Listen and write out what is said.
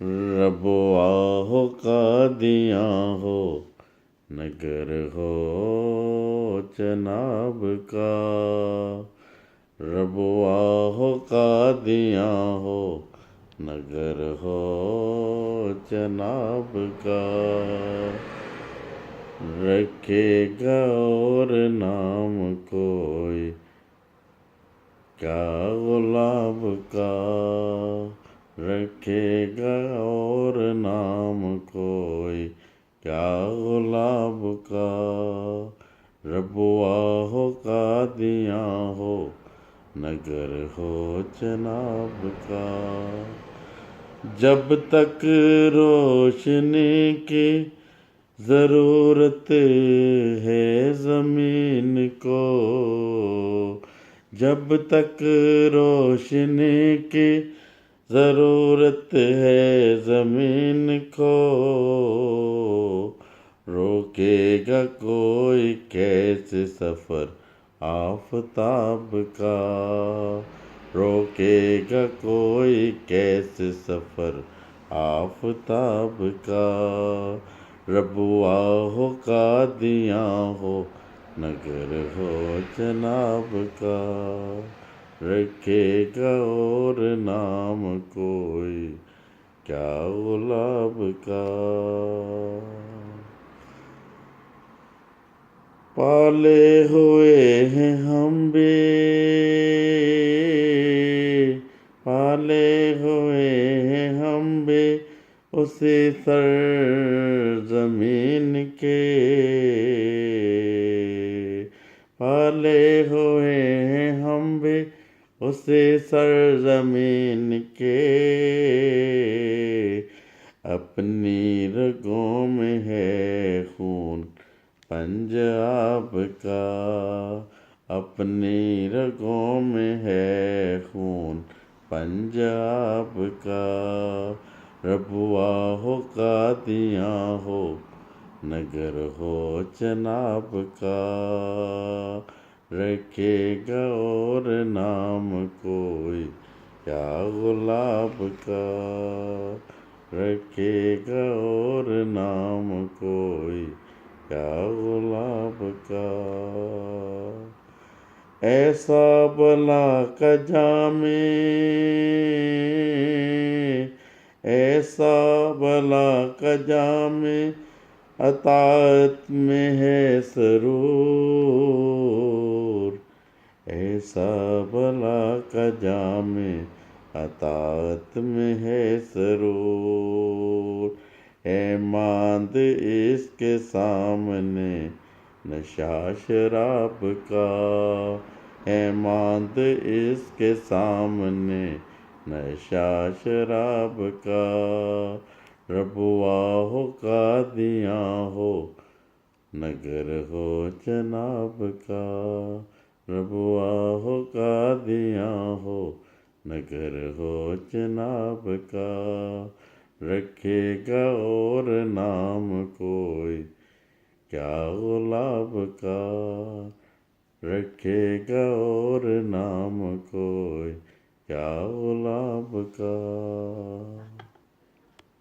رب ہو قادیاں ہو نگر ہو جناب کا، رب ہو قادیاں ہو نگر ہو جناب کا، رکھے گا اور نام کوئی کیا غلام کا، رکھے گا اور نام کوئی کیا غلام کا، ربوا ہو قادیاں ہو نگر ہو جناب کا، جب تک روشنی کی ضرورت ہے زمین کو، جب تک روشنی کی ضرورت ہے زمین کو، روکے گا کوئی کیسے سفر آفتاب کا، روکے گا کوئی کیسے سفر آفتاب کا، ربوا ہو قادیاں ہو نگر ہو جناب کا، رکھے گا اور نام کوئی کیا غلام کا، پالے ہوئے ہیں ہم بھی، پالے ہوئے ہیں ہم بھی اسی سرزمین کے، پالے ہوئے ہیں ہم بھی اسی سرزمین کے، اپنی رگوں میں ہے خون پنجاب کا، اپنی رگوں میں ہے خون پنجاب کا، ربوا ہو قادیاں ہو نگر ہو جناب کا، رکھے گا اور نام کوئی کیا غلام کا، رکھے گا اور نام کوئی کیا غلام کا، ایسا بلا کا جام، ایسا بلا کا جام اطاعت میں ہے سرور، ایسا بلا کا جام اطاعت میں ہے سرور، ہے ماند اس کے سامنے نشہ شراب کا، ہے ماند اس کے سامنے نشہ شراب کا، ربوا ہو قادیاں ہو نگر ہو جناب کا، ربوا ہو قادیاں ہو نگر ہو جناب کا، رکھے گا اور نام کوئی کیا غلام کا، رکھے گا اور نام کوئی کیا غلام کا۔